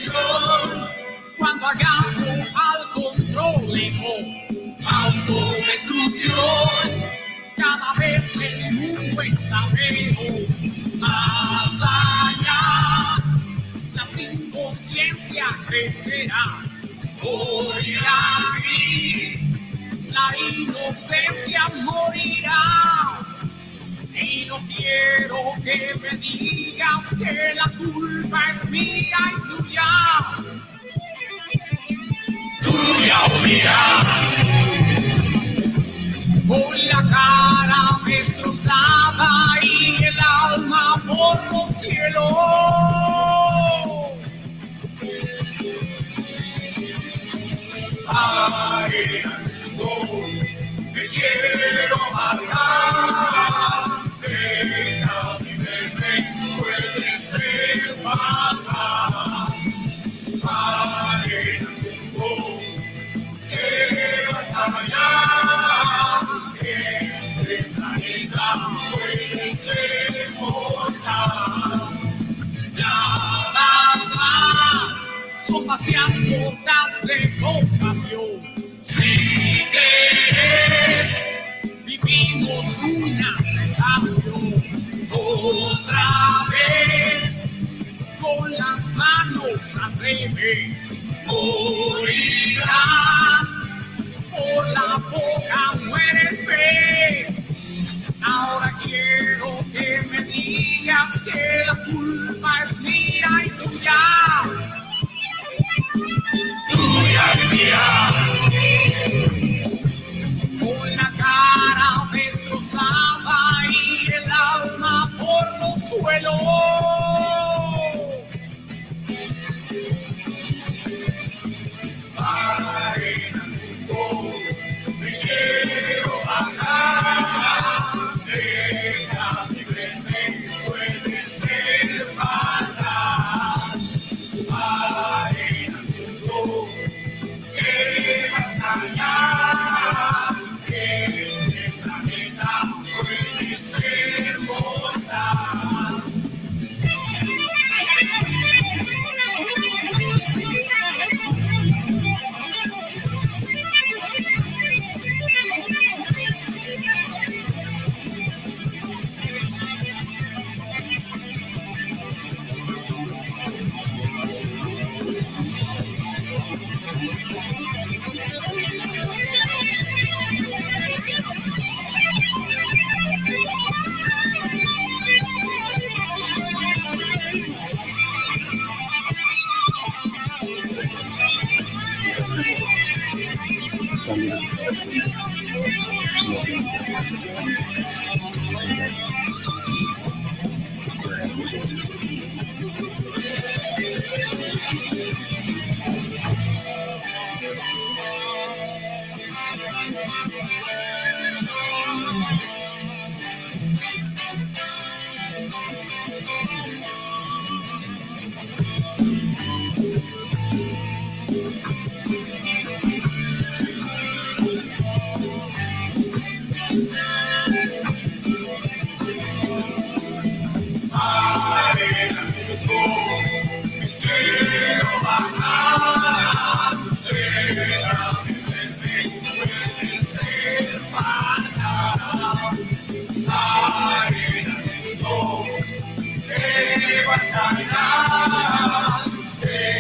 destrucción. Cuando hagamos al control autodestrucción, cada vez el mundo está peor, más allá, la sin conciencia crecerá. Hoy aquí la inocencia morirá. Y no quiero que me digas que la culpa es mía y tuya. Tuya o mía. Con la cara destrozada y el alma por los cielos. Ay, no, te quiero matar. Deja mi bebé, puede ser matar. Ay, no, que hasta mañana este planeta puede ser mortal. Nada más, son demasiadas gotas de compasión. Sin querer, vivimos una tentación. Otra vez, con las manos al revés, morirás. Por la boca muere el pez. Ahora quiero que me digas que la culpa es mía y tuya. Tuya y mía. Con la cara destrozada y el alma por los suelos. Ay, no, me quiero bajar. Deja mi bebé, puede ser fatal. Ay, no, que basta ya. Este planeta puede ser mortal.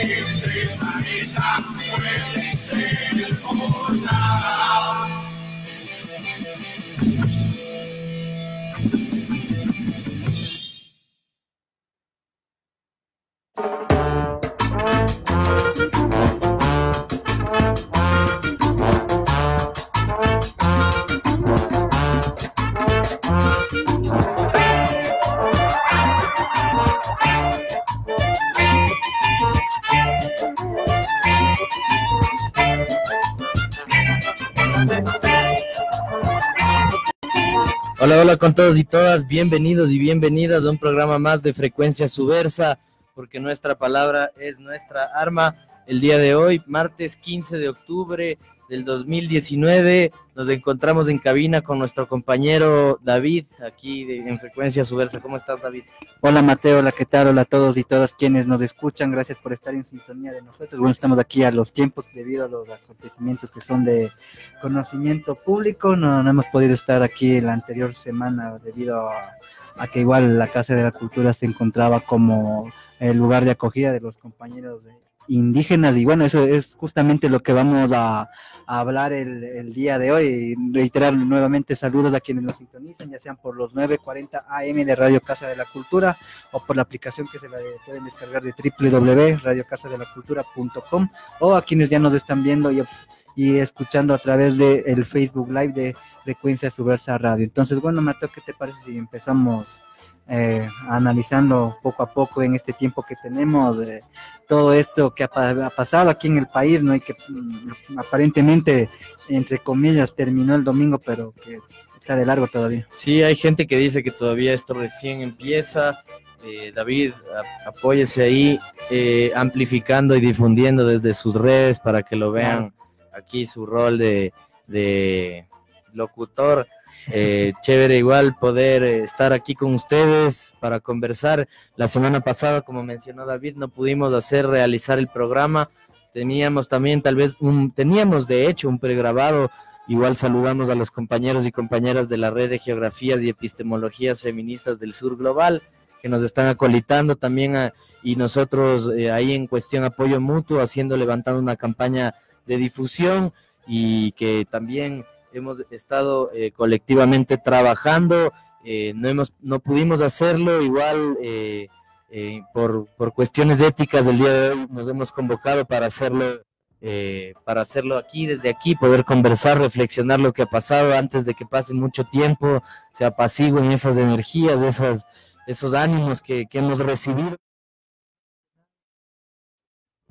Este planeta puede ser mortal. Hola, hola con todos y todas, bienvenidos y bienvenidas a un programa más de Frecuencia Subversa, porque nuestra palabra es nuestra arma. El día de hoy, martes 15 de octubre, del 2019. Nos encontramos en cabina con nuestro compañero David, aquí en Frecuencia Subversa. ¿Cómo estás, David? Hola, Mateo, hola, ¿qué tal? Hola a todos y todas quienes nos escuchan, gracias por estar en sintonía de nosotros. Bueno, estamos aquí a los tiempos debido a los acontecimientos que son de conocimiento público. No hemos podido estar aquí la anterior semana debido a que igual la Casa de la Cultura se encontraba como el lugar de acogida de los compañeros indígenas, y bueno, eso es justamente lo que vamos a hablar el día de hoy. Reiterar nuevamente saludos a quienes nos sintonizan, ya sean por los 9:40 AM de Radio Casa de la Cultura o por la aplicación que se la pueden descargar de www.radiocasadelacultura.com, o a quienes ya nos están viendo y escuchando a través del Facebook Live de Frecuencia Subversa Radio. Entonces, bueno, Mateo, ¿qué te parece si empezamos analizando poco a poco en este tiempo que tenemos todo esto que ha pasado aquí en el país, ¿no? Y que aparentemente, entre comillas, terminó el domingo, pero que está de largo todavía. Sí, hay gente que dice que todavía esto recién empieza. David, apóyese ahí, amplificando y difundiendo desde sus redes para que lo vean. Aquí su rol de locutor. Chévere igual poder estar aquí con ustedes para conversar. La semana pasada, como mencionó David, no pudimos realizar el programa. Teníamos también teníamos de hecho un pregrabado. Igual saludamos a los compañeros y compañeras de la Red de Geografías y Epistemologías Feministas del Sur Global, que nos están acolitando también y nosotros ahí en cuestión apoyo mutuo, levantando una campaña de difusión, y que también hemos estado colectivamente trabajando. No pudimos hacerlo, igual por cuestiones éticas del día de hoy nos hemos convocado para hacerlo aquí, desde aquí, poder conversar, reflexionar lo que ha pasado antes de que pase mucho tiempo, se apacigüen esas energías, esos ánimos que hemos recibido.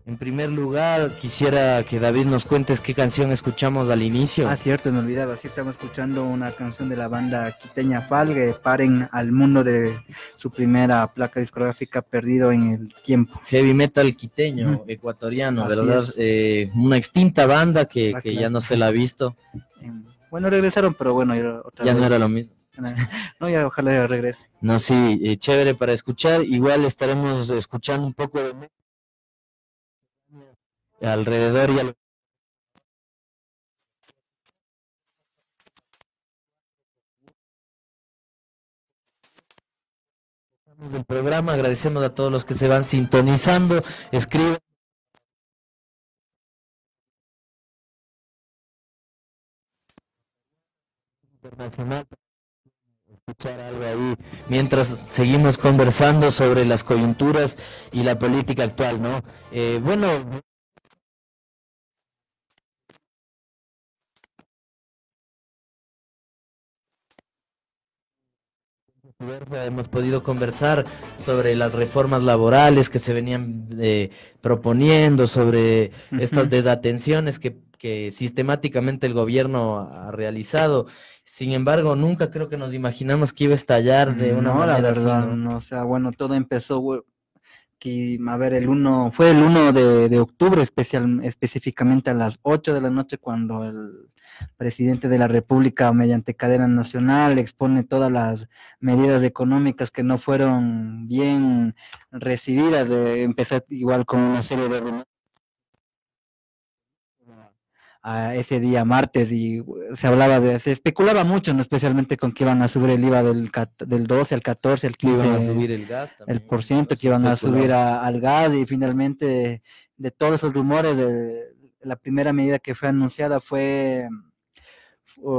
En primer lugar, quisiera que David nos cuentes qué canción escuchamos al inicio. Cierto, me olvidaba, sí estamos escuchando una canción de la banda quiteña Falgue, Paren al Mundo, de su primera placa discográfica, Perdido en el Tiempo. Heavy metal quiteño, ecuatoriano, así, ¿verdad? Una extinta banda que ya no se la ha visto. Bueno, regresaron, pero bueno, ya no era lo mismo. No, ya ojalá regrese. No, sí, chévere para escuchar. Igual estaremos escuchando un poco de alrededor y del programa. Agradecemos a todos los que se van sintonizando. Escriban internacional, escuchar algo ahí mientras seguimos conversando sobre las coyunturas y la política actual, ¿no? Bueno, hemos podido conversar sobre las reformas laborales que se venían proponiendo, sobre estas desatenciones que sistemáticamente el gobierno ha realizado. Sin embargo, nunca creo que nos imaginamos que iba a estallar de una manera la verdad, así, ¿no? No, o sea, bueno, todo empezó, a ver, fue el 1 de octubre, específicamente a las 8 de la noche, cuando el presidente de la República, mediante cadena nacional, expone todas las medidas económicas que no fueron bien recibidas. Empezó igual con una serie de reuniones ese día martes, y se especulaba mucho, ¿no? Especialmente con que iban a subir el IVA del 12 al 14, al 15, iban a subir el gas también, el porciento que iban a subir al gas, y finalmente de todos esos rumores, la primera medida que fue anunciada fue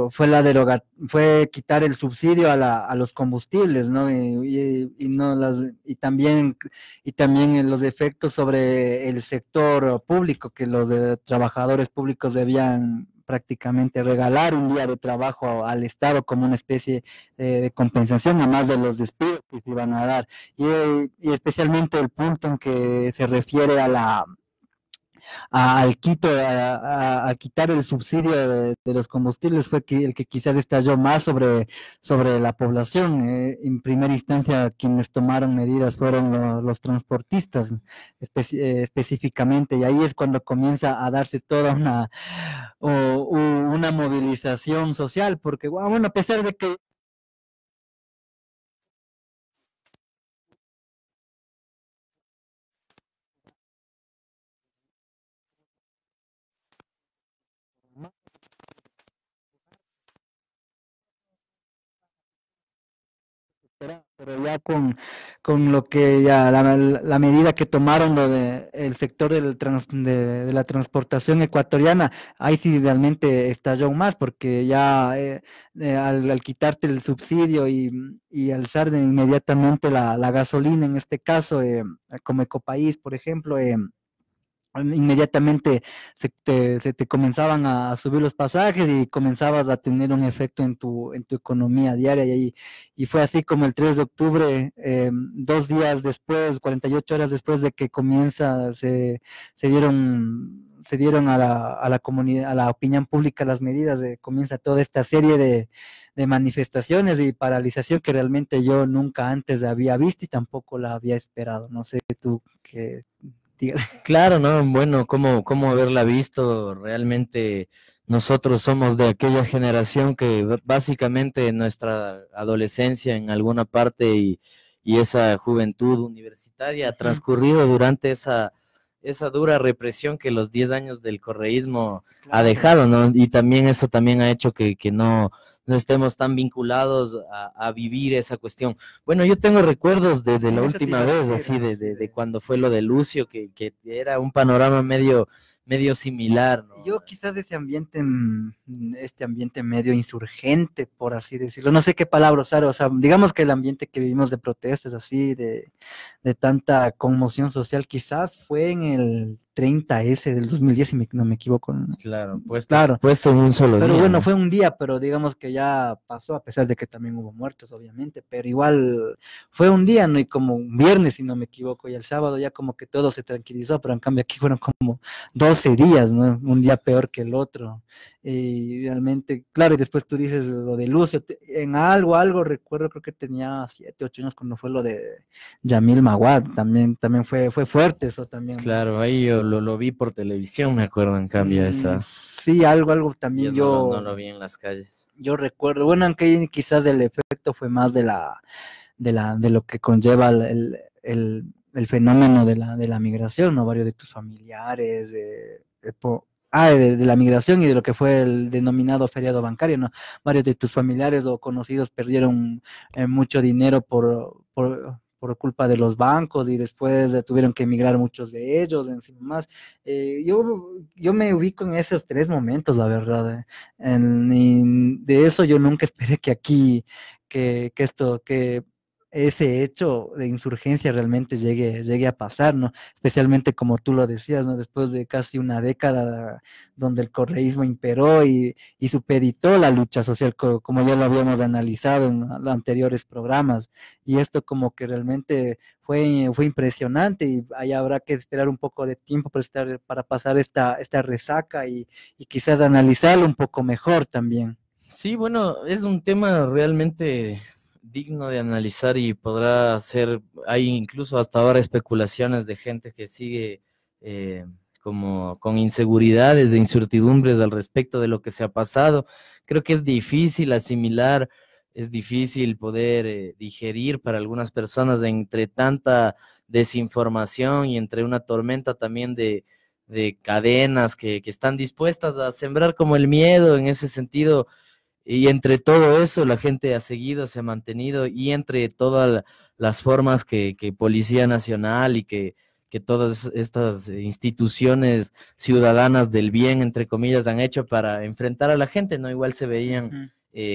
fue quitar el subsidio a los combustibles, ¿no? Y también los efectos sobre el sector público, que los trabajadores públicos debían prácticamente regalar un día de trabajo al Estado como una especie de compensación, además de los despidos que se iban a dar, y especialmente el punto en que se refiere a al quito, a quitar el subsidio de los combustibles fue el que quizás estalló más sobre la población. En primera instancia, quienes tomaron medidas fueron los transportistas específicamente, y ahí es cuando comienza a darse toda una movilización social, porque bueno, a pesar de que pero ya con lo que ya la medida que tomaron lo de el sector de la transportación ecuatoriana, ahí sí realmente estalló más, porque ya al quitarte el subsidio y alzar inmediatamente la gasolina, en este caso, como Ecopaís, por ejemplo, inmediatamente se te comenzaban a subir los pasajes y comenzabas a tener un efecto en tu economía diaria, y fue así como el 3 de octubre, 2 días después, 48 horas después de que comienza, se dieron a la comunidad, a la opinión pública las medidas, comienza toda esta serie de manifestaciones y paralización que realmente yo nunca antes había visto y tampoco la había esperado. No sé tú qué digas. Claro, ¿no? Bueno, ¿cómo haberla visto? Realmente nosotros somos de aquella generación que básicamente nuestra adolescencia en alguna parte y esa juventud universitaria ha transcurrido durante esa dura represión que los 10 años del correísmo ha dejado, ¿no? Y también eso también ha hecho que no estemos tan vinculados a vivir esa cuestión. Bueno, yo tengo recuerdos de la última vez, así, de cuando fue lo de Lucio, que era un panorama medio similar, ¿no? Yo quizás ese ambiente, este ambiente medio insurgente, por así decirlo, no sé qué palabra usar, o sea, digamos que el ambiente que vivimos de protestas, así, de tanta conmoción social, quizás fue en el 30S del 2010, si no me equivoco. Claro, claro, puesto en un solo pero día, bueno, ¿no? fue un día, pero digamos que ya pasó, a pesar de que también hubo muertos, obviamente, pero igual fue un día, ¿no? Y como un viernes, si no me equivoco, y el sábado ya como que todo se tranquilizó, pero en cambio aquí fueron como 12 días, ¿no? Un día peor que el otro. Y realmente, claro, y después tú dices lo de Lucio, en algo recuerdo, creo que tenía 7, 8 años cuando fue lo de Yamil Maguad, también fue fuerte eso también, ¿no? Claro, ahí yo lo vi por televisión, me acuerdo, en cambio, Sí, algo también yo no lo vi en las calles. yo recuerdo, bueno, aunque quizás el efecto fue más de lo que conlleva el fenómeno de la migración, ¿no? Varios de tus familiares, de la migración y de lo que fue el denominado feriado bancario, ¿no? Varios de tus familiares o conocidos perdieron mucho dinero por culpa de los bancos, y después tuvieron que emigrar muchos de ellos, encima más. Yo me ubico en esos 3 momentos, la verdad. Y de eso yo nunca esperé que aquí, que ese hecho de insurgencia realmente llegue a pasar, ¿no? Especialmente como tú lo decías, ¿no? Después de casi una década donde el correísmo imperó y supeditó la lucha social, como ya lo habíamos analizado en los anteriores programas, y esto como que realmente fue impresionante, y ahí habrá que esperar un poco de tiempo para pasar esta resaca y quizás analizarlo un poco mejor también. Sí, bueno, es un tema realmente digno de analizar y podrá ser, hay incluso hasta ahora especulaciones de gente que sigue como con inseguridades e incertidumbres al respecto de lo que se ha pasado. Creo que es difícil asimilar, es difícil poder digerir para algunas personas entre tanta desinformación y entre una tormenta también de cadenas que están dispuestas a sembrar como el miedo en ese sentido. Y entre todo eso, la gente ha seguido, se ha mantenido, y entre todas las formas que Policía Nacional y que todas estas instituciones ciudadanas del bien, entre comillas, han hecho para enfrentar a la gente, ¿no? Igual se veían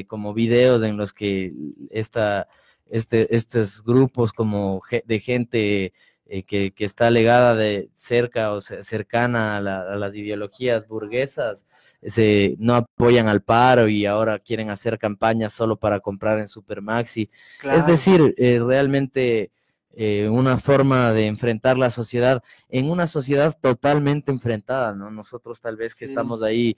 como videos en los que estos grupos como de gente que está legada de cerca o cercana a las ideologías burguesas, no apoyan al paro y ahora quieren hacer campañas solo para comprar en Supermaxi. Claro. Es decir, realmente una forma de enfrentar la sociedad en una sociedad totalmente enfrentada, ¿no? Nosotros tal vez que estamos ahí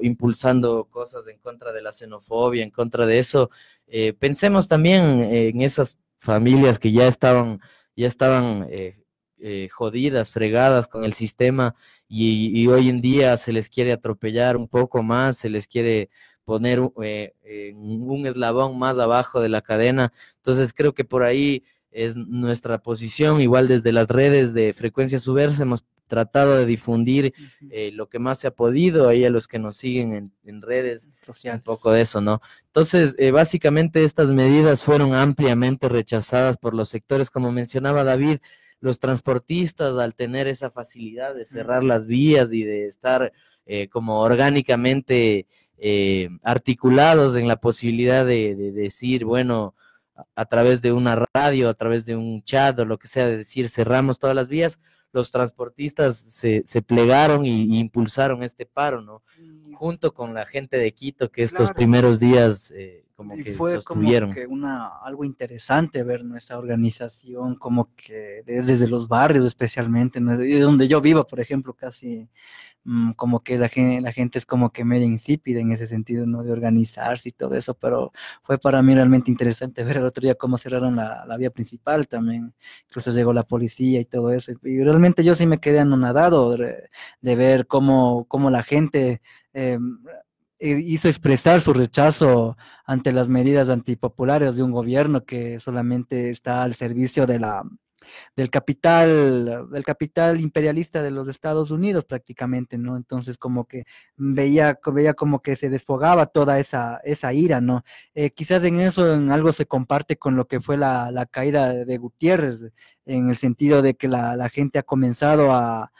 impulsando cosas en contra de la xenofobia, en contra de eso, pensemos también en esas familias que ya estaban jodidas, fregadas con el sistema y hoy en día se les quiere atropellar un poco más, se les quiere poner un eslabón más abajo de la cadena. Entonces creo que por ahí es nuestra posición, igual desde las redes de Frecuencia Subversa hemos tratado de difundir lo que más se ha podido, ahí a los que nos siguen en redes sociales, un poco de eso, ¿no? Entonces, básicamente estas medidas fueron ampliamente rechazadas por los sectores, como mencionaba David, los transportistas al tener esa facilidad de cerrar las vías y de estar como orgánicamente articulados en la posibilidad de decir, bueno, a través de una radio, a través de un chat o lo que sea, de decir cerramos todas las vías, los transportistas se plegaron y impulsaron este paro, ¿no? Junto con la gente de Quito que estos primeros días como que fue sostuvieron. Como que algo interesante ver nuestra organización como que desde los barrios especialmente, ¿no? De donde yo vivo, por ejemplo, casi como que la gente es como que media insípida en ese sentido, ¿no? De organizarse y todo eso, pero fue para mí realmente interesante ver el otro día cómo cerraron la vía principal también, incluso llegó la policía y todo eso, y realmente yo sí me quedé anonadado de ver cómo la gente hizo expresar su rechazo ante las medidas antipopulares de un gobierno que solamente está al servicio del capital imperialista de los Estados Unidos prácticamente, ¿no? Entonces como que veía como que se desfogaba toda esa ira, ¿no? Quizás en algo se comparte con lo que fue la caída de Gutiérrez, en el sentido de que la gente ha comenzado a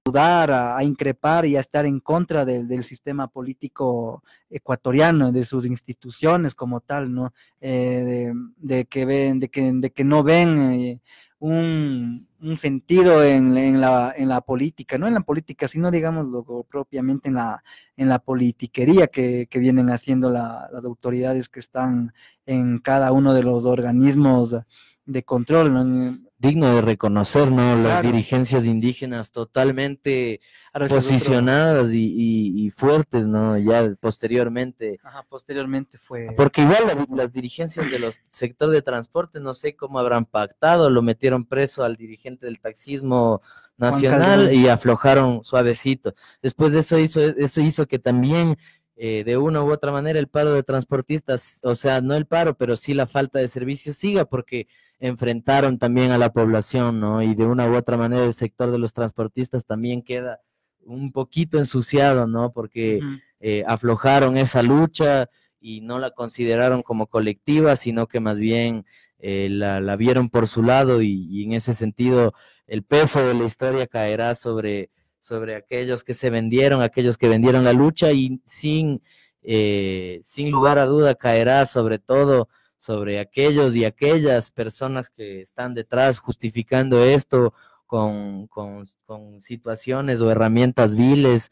dudar, a increpar y a estar en contra del sistema político ecuatoriano, de sus instituciones como tal, ¿no? De que no ven un sentido en la política, no en la política, sino digamos propiamente en la politiquería que vienen haciendo las autoridades que están en cada uno de los organismos de control, ¿no? Digno de reconocer, ¿no? Las Claro. Dirigencias indígenas totalmente posicionadas y fuertes, ¿no? Ya posteriormente. Ajá, posteriormente fue. Porque igual las dirigencias de los sector de transporte, no sé cómo habrán pactado, lo metieron preso al dirigente del taxismo nacional y aflojaron suavecito. Después de eso hizo que también de una u otra manera el paro de transportistas, o sea, no el paro, pero sí la falta de servicios siga, porque enfrentaron también a la población, ¿no? Y de una u otra manera el sector de los transportistas también queda un poquito ensuciado, ¿no? Porque aflojaron esa lucha y no la consideraron como colectiva, sino que más bien la vieron por su lado y en ese sentido el peso de la historia caerá sobre aquellos que aquellos que vendieron la lucha y sin lugar a duda caerá sobre todo sobre aquellos y aquellas personas que están detrás justificando esto con situaciones o herramientas viles,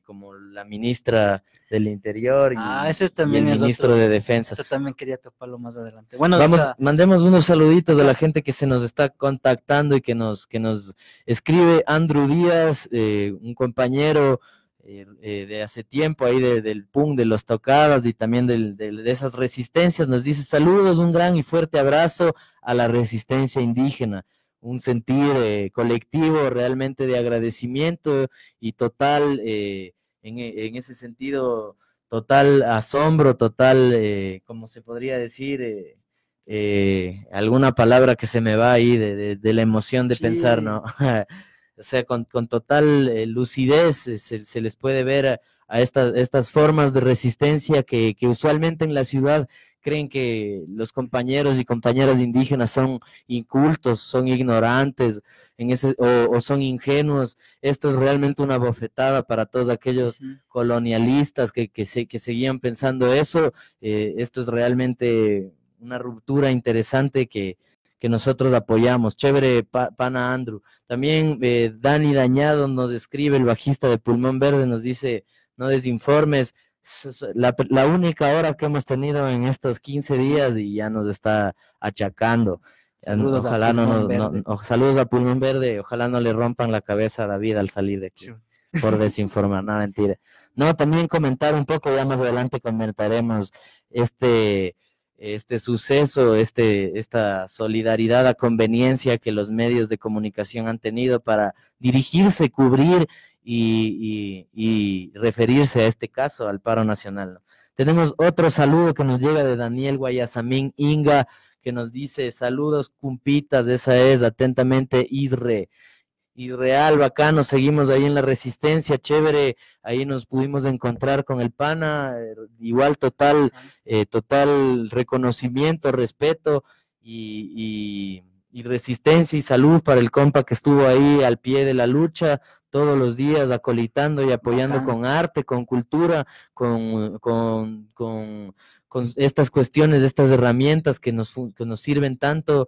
como la ministra del Interior y el ministro de Defensa. Eso también quería toparlo más adelante. Bueno, mandemos unos saluditos a la gente que se nos está contactando y que nos escribe. Andrew Díaz, un compañero de hace tiempo ahí del PUN, de los tocadas y también de esas resistencias, nos dice: saludos, un gran y fuerte abrazo a la resistencia indígena, un sentir colectivo realmente de agradecimiento y total, en ese sentido, total asombro, total, como se podría decir, alguna palabra que se me va ahí de la emoción de pensar, ¿no? O sea, con total lucidez se les puede ver a estas formas de resistencia que usualmente en la ciudad creen que los compañeros y compañeras indígenas son incultos, son ignorantes, o son ingenuos. Esto es realmente una bofetada para todos aquellos colonialistas que seguían pensando eso. Esto es realmente una ruptura interesante que nosotros apoyamos. Chévere, pana Andrew. También Dani Dañado nos escribe, el bajista de Pulmón Verde, nos dice: no desinformes, la única hora que hemos tenido en estos 15 días y ya nos está achacando. Saludos Ojalá a no Pulmón nos, Verde. saludos a Pulmón Verde, ojalá no le rompan la cabeza a David al salir de aquí por desinformar, no, mentira. No, también comentar un poco, ya más adelante comentaremos este suceso, esta solidaridad a conveniencia que los medios de comunicación han tenido para dirigirse, cubrir y referirse a este caso, al paro nacional, ¿no? Tenemos otro saludo que nos llega de Daniel Guayasamín Inga, que nos dice, saludos cumpitas, esa es, atentamente Israel, bacano, seguimos ahí en la resistencia, chévere, ahí nos pudimos encontrar con el pana, igual total reconocimiento, respeto y resistencia y salud para el compa que estuvo ahí al pie de la lucha, todos los días acolitando y apoyando Bacán. con arte, con cultura, con estas cuestiones, estas herramientas que nos sirven tanto,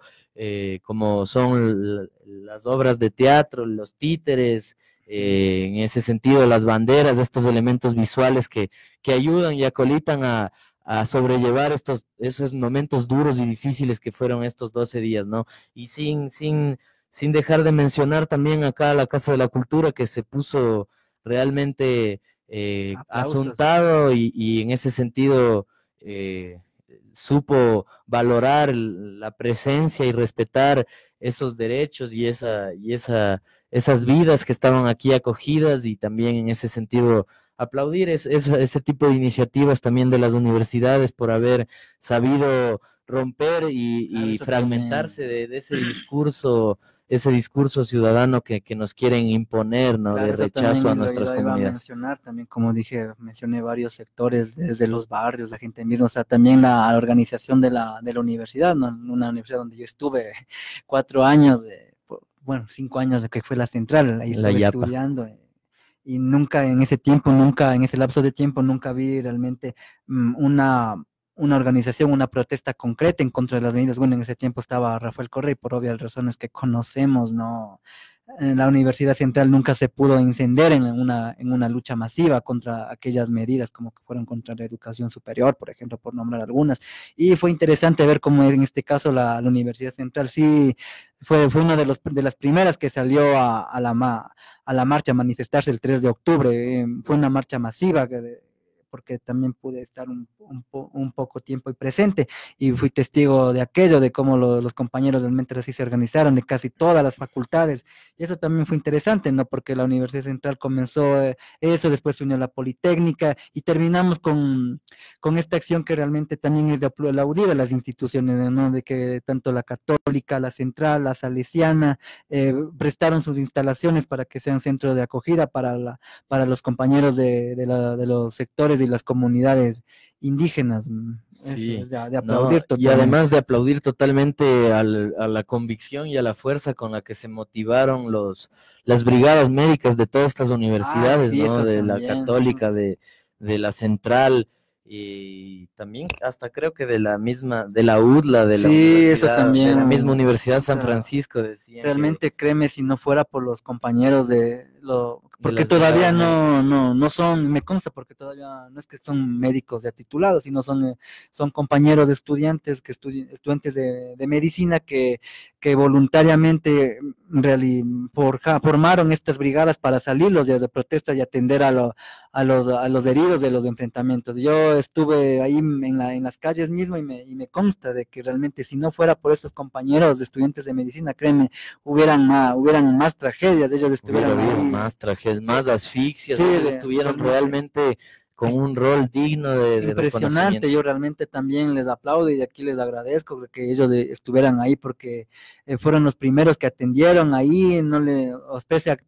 como son las obras de teatro, los títeres, en ese sentido las banderas, estos elementos visuales que ayudan y acolitan a sobrellevar esos momentos duros y difíciles que fueron estos 12 días, ¿no? Y sin dejar de mencionar también acá la Casa de la Cultura, que se puso realmente asuntado y en ese sentido supo valorar la presencia y respetar esos derechos y esas vidas que estaban aquí acogidas, y también en ese sentido aplaudir ese tipo de iniciativas también de las universidades por haber sabido romper y fragmentarse de ese discurso ciudadano que nos quieren imponer, ¿no? Claro, de rechazo a nuestras iba a comunidades. mencionar también, como dije, mencioné varios sectores, desde los barrios, la gente misma, o sea, también la organización de la universidad, ¿no? Una universidad donde yo estuve 4 años, 5 años de que fue la central, ahí La estuve Yapa. estudiando, y nunca en ese lapso de tiempo, nunca vi realmente una organización, una protesta concreta en contra de las medidas. Bueno, en ese tiempo estaba Rafael Correa y por obvias razones que conocemos, ¿no? En la Universidad Central nunca se pudo encender en una lucha masiva contra aquellas medidas, como que fueron contra la educación superior, por ejemplo, por nombrar algunas. Y fue interesante ver cómo en este caso la Universidad Central sí fue una de las primeras que salió a la marcha, a manifestarse el 3 de octubre. Fue una marcha masiva porque también pude estar un poco tiempo y presente, y fui testigo de aquello, de cómo los compañeros realmente así se organizaron, de casi todas las facultades, y eso también fue interesante, ¿no? Porque la Universidad Central comenzó eso, después se unió la Politécnica, y terminamos con esta acción que realmente también es de aplaudir a las instituciones, ¿no? De que tanto la Católica, la Central, la Salesiana, prestaron sus instalaciones para que sean centro de acogida para los compañeros de los sectores y las comunidades indígenas. Sí, es de aplaudir no, y además de aplaudir totalmente a la convicción y a la fuerza con la que se motivaron las brigadas médicas de todas estas universidades, sí, ¿no? De también, la Católica, de la Central, y también hasta creo que de la UDLA, de la eso universidad, también, de la misma Universidad San o sea, Francisco, decían realmente créeme, si no fuera por los compañeros porque las todavía brigadas no son, me consta, porque todavía no es que son médicos ya titulados, sino son compañeros de estudiantes, estudiantes de medicina que voluntariamente formaron estas brigadas para salir los días de protesta y atender a los heridos de los enfrentamientos. Yo estuve ahí en las calles mismo, y me consta de que realmente si no fuera por estos compañeros de estudiantes de medicina, créeme, hubieran más tragedias, ellos estuvieran habido ahí. más tragedias, más asfixias, Sí, ellos estuvieron realmente con un rol digno de impresionante. reconocimiento. Yo realmente también les aplaudo y de aquí les agradezco que ellos estuvieran ahí, porque fueron los primeros que atendieron ahí,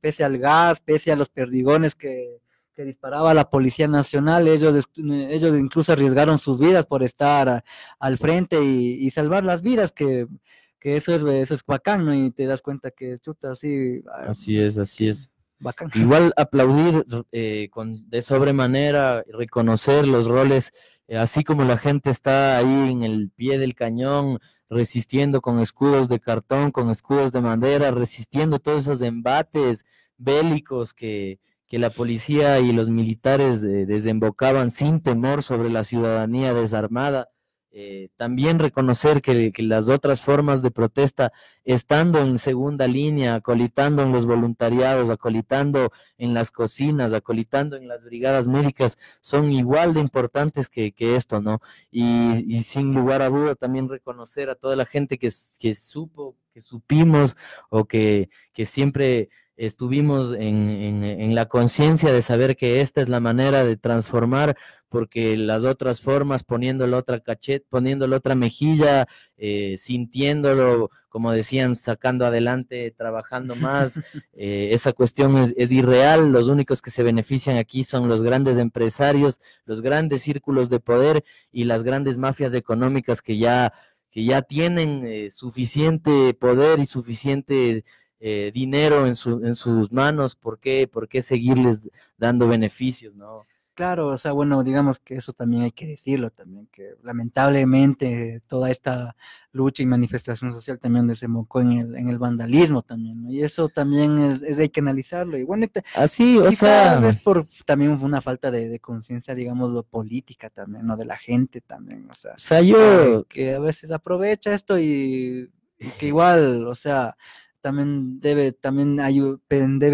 pese al gas, pese a los perdigones que disparaba la Policía Nacional, ellos incluso arriesgaron sus vidas por estar al frente y salvar las vidas, que eso es bacán, ¿no? Y te das cuenta que chuta, así. Así es. Bacán. Igual aplaudir de sobremanera, reconocer los roles, así como la gente está ahí en el pie del cañón, resistiendo con escudos de cartón, con escudos de madera, resistiendo todos esos embates bélicos que la policía y los militares desembocaban sin temor sobre la ciudadanía desarmada. también reconocer que las otras formas de protesta, estando en segunda línea, acolitando en los voluntariados, acolitando en las cocinas, acolitando en las brigadas médicas, son igual de importantes que esto, ¿no? Y sin lugar a duda también reconocer a toda la gente que supo, que supimos o que siempre estuvimos en la conciencia de saber que esta es la manera de transformar, porque las otras formas, poniéndole otra cachet, poniéndole otra mejilla, sintiéndolo, como decían, sacando adelante, trabajando más, esa cuestión es irreal. Los únicos que se benefician aquí son los grandes empresarios, los grandes círculos de poder y las grandes mafias económicas que ya tienen suficiente poder y suficiente dinero en sus manos. ¿Por qué seguirles dando beneficios, no? Claro, o sea, bueno, digamos que eso también hay que decirlo también, que lamentablemente toda esta lucha y manifestación social también desembocó en el vandalismo también, ¿no? Y eso también hay que analizarlo. Y bueno, Así, o quizás sea, es por también una falta de conciencia, digamos, lo política también, ¿no? De la gente también, o sea, yo, que a veces aprovecha esto y que igual, o sea, también debe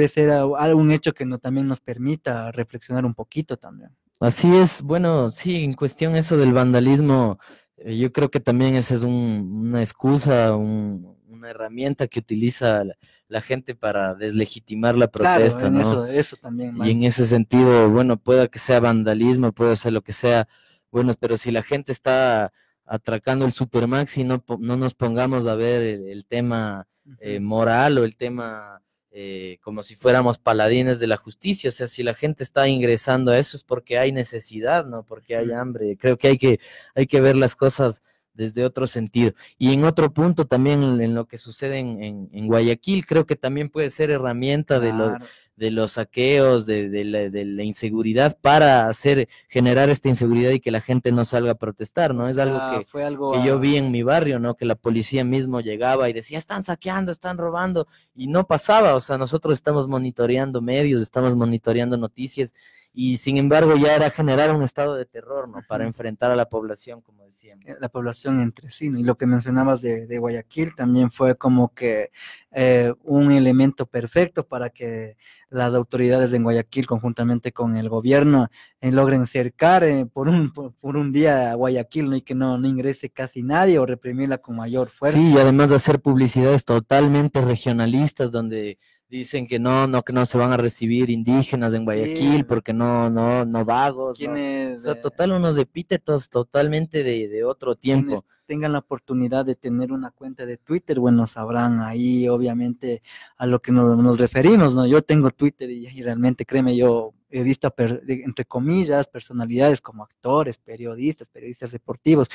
ser algún hecho que no, también nos permita reflexionar un poquito también. así es. Bueno, sí, en cuestión eso del vandalismo, yo creo que también esa es una excusa, una herramienta que utiliza la gente para deslegitimar la Claro, protesta, en ¿no? eso también, Y man. en ese sentido, bueno, pueda que sea vandalismo, puede ser lo que sea, bueno, pero si la gente está atracando el Supermax y no nos pongamos a ver el tema Ujú. moral o el tema como si fuéramos paladines de la justicia, o sea, si la gente está ingresando a eso es porque hay necesidad, no porque hay hambre. Creo que hay que ver las cosas desde otro sentido. Y en otro punto también en lo que sucede en Guayaquil, creo que también puede ser herramienta Claro. de los saqueos, de la inseguridad para generar esta inseguridad y que la gente no salga a protestar, O ¿no? Es algo sea, que, fue algo que yo vi en mi barrio, ¿no? Que la policía mismo llegaba y decía, están saqueando, están robando, y no pasaba. O sea, nosotros estamos monitoreando medios, estamos monitoreando noticias, y sin embargo ya era generar un estado de terror, ¿no? Para enfrentar a la población, como decíamos. la población entre sí, ¿no? Y lo que mencionabas de Guayaquil también fue como que un elemento perfecto para que las autoridades de Guayaquil, conjuntamente con el gobierno, logren cercar por un día a Guayaquil, ¿no? Y que no ingrese casi nadie o reprimirla con mayor Sí, fuerza. y además de hacer publicidades totalmente regionalistas donde dicen que no se van a recibir indígenas en Sí, Guayaquil porque no vagos, no. O quienes, sea, total unos epítetos totalmente de otro quienes tiempo. tengan la oportunidad de tener una cuenta de Twitter, bueno, sabrán ahí obviamente a lo que nos referimos, ¿no? Yo tengo Twitter y realmente, créeme, yo he visto, entre comillas, personalidades como actores, periodistas deportivos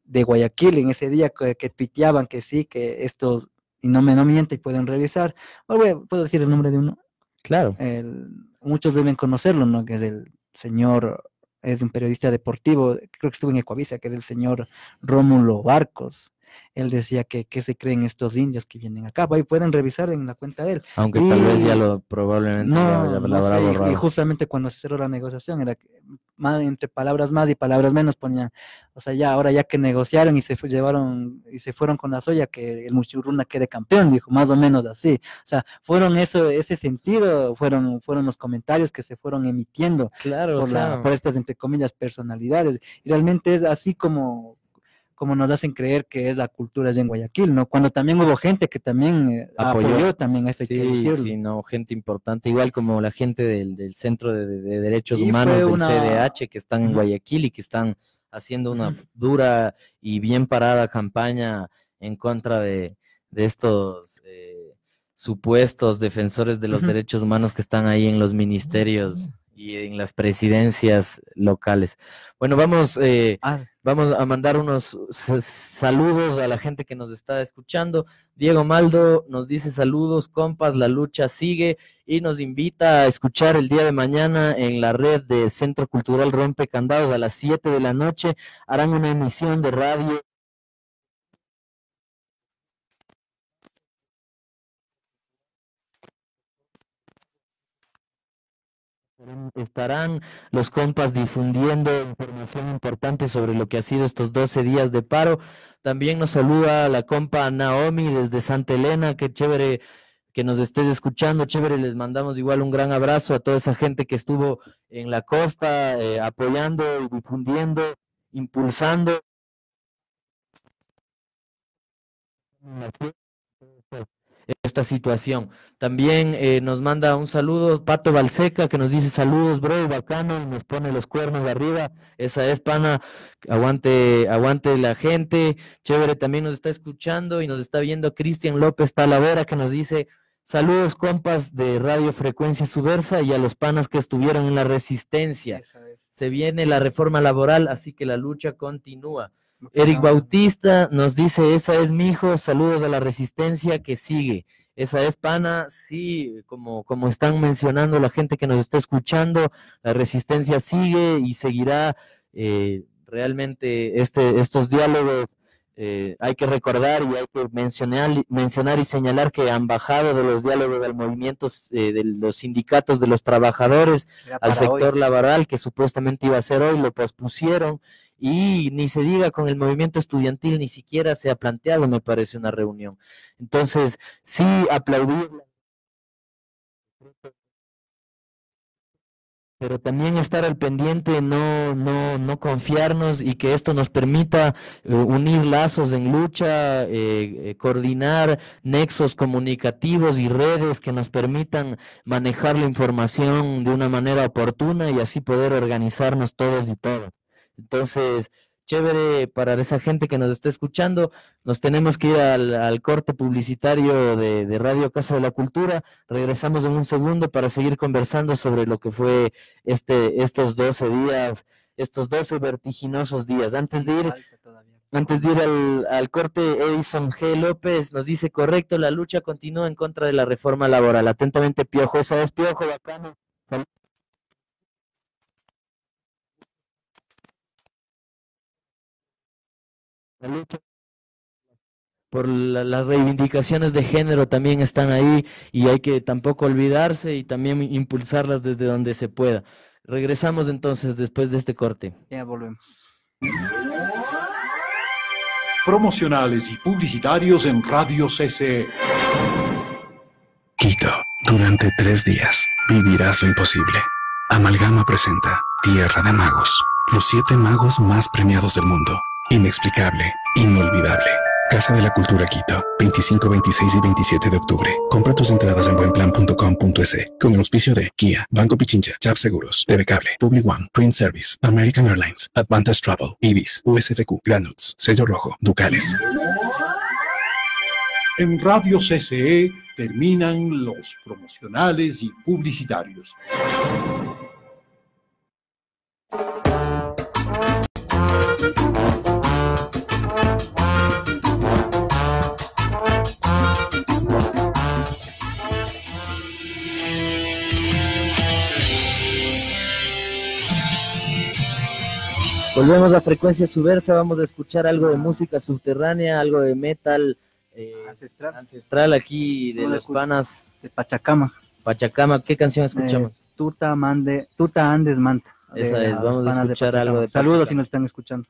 de Guayaquil en ese día que tuiteaban que sí, que estos, y no miente y pueden revisar, puedo decir el nombre de uno, Claro. el, muchos deben conocerlo, ¿no? Que es el señor, es un periodista deportivo, creo que estuvo en Ecuavisa, que es el señor Rómulo Barcos. Él decía que se creen estos indios que vienen acá. Ahí pueden revisar en la cuenta de él. Aunque tal vez Y probablemente ya no, la no habrá sé, y borrado. justamente cuando se cerró la negociación, era que entre palabras más y palabras menos ponían, o sea, ya ahora ya que negociaron y llevaron y se fueron con la soya, que el Muchurruna quede campeón, dijo, más o menos así. O sea, fueron ese sentido, fueron los comentarios que se fueron emitiendo Claro, o sea, por estas, entre comillas, personalidades. Y realmente es así como nos hacen creer que es la cultura allá en Guayaquil, ¿no? Cuando también hubo gente que también apoyó. apoyó también, eso hay que Sí, decirlo. sí, no, gente importante, igual como la gente del Centro de Derechos Sí, Humanos fue del una... CDH que están en Ujú, Guayaquil y que están haciendo una ujú. dura y bien parada campaña en contra de estos supuestos defensores de los Ujú. derechos humanos que están ahí en los ministerios y en las presidencias locales. Bueno, Ah, vamos a mandar unos saludos a la gente que nos está escuchando. Diego Maldo nos dice saludos, compas, la lucha sigue, y nos invita a escuchar el día de mañana en la red del Centro Cultural Rompe Candados a las 7 de la noche. Harán una emisión de radio estarán los compas difundiendo información importante sobre lo que ha sido estos 12 días de paro. También nos saluda la compa Naomi desde Santa Elena, qué chévere que nos estés escuchando, chévere, les mandamos igual un gran abrazo a toda esa gente que estuvo en la costa apoyando y difundiendo, impulsando esta situación. También nos manda un saludo Pato Balseca, que nos dice saludos, bro, bacano, y nos pone los cuernos de arriba. Esa es, pana, aguante, aguante la gente. Chévere, también nos está escuchando y nos está viendo Cristian López Talavera, que nos dice saludos, compas de Radio Frecuencia Subversa y a los panas que estuvieron en la resistencia. Se viene la reforma laboral, así que la lucha continúa. Eric Bautista nos dice, esa es mi hijo, saludos a la resistencia que sigue. Esa es, pana, sí, como están mencionando la gente que nos está escuchando, la resistencia sigue y seguirá. Realmente estos diálogos hay que recordar y hay que mencionar y señalar que han bajado de los diálogos del movimiento de los sindicatos de los trabajadores al sector laboral, que supuestamente iba a ser hoy, lo pospusieron. Y ni se diga con el movimiento estudiantil, ni siquiera se ha planteado, me parece, una reunión. Entonces, sí, aplaudir, pero también estar al pendiente, no confiarnos y que esto nos permita unir lazos en lucha, coordinar nexos comunicativos y redes que nos permitan manejar la información de una manera oportuna y así poder organizarnos todos y todas. Entonces, chévere para esa gente que nos está escuchando. Nos tenemos que ir al corte publicitario de Radio Casa de la Cultura. Regresamos en un segundo para seguir conversando sobre lo que fue estos 12 días, estos 12 vertiginosos días. Antes de ir al corte, Edison G. López nos dice, correcto, la lucha continúa en contra de la reforma laboral. Atentamente, Piojo. Esa es, Piojo, bacano. Salud. La lucha por las reivindicaciones de género también están ahí y hay que tampoco olvidarse y también impulsarlas desde donde se pueda. Regresamos entonces después de este corte. Ya volvemos. Promocionales y publicitarios en Radio CCE. Quito, durante 3 días vivirás lo imposible. Amalgama presenta Tierra de Magos, los 7 magos más premiados del mundo. Inexplicable, inolvidable. Casa de la Cultura Quito, 25, 26 y 27 de octubre. Compra tus entradas en buenplan.com.es con el auspicio de Kia, Banco Pichincha, Chap Seguros, TV Cable, Public One, Print Service, American Airlines, Advantage Travel, Ibis, USFQ, Granuts, Sello Rojo, Ducales. En Radio CCE terminan los promocionales y publicitarios. Volvemos a Frecuencia Subversa, vamos a escuchar algo de música subterránea, algo de metal ancestral aquí de los panas de Pachacama. Pachacama, ¿qué canción escuchamos? Tuta Andes Manta. Esa es, vamos a escuchar algo de Saludos Pachacama. si nos están escuchando.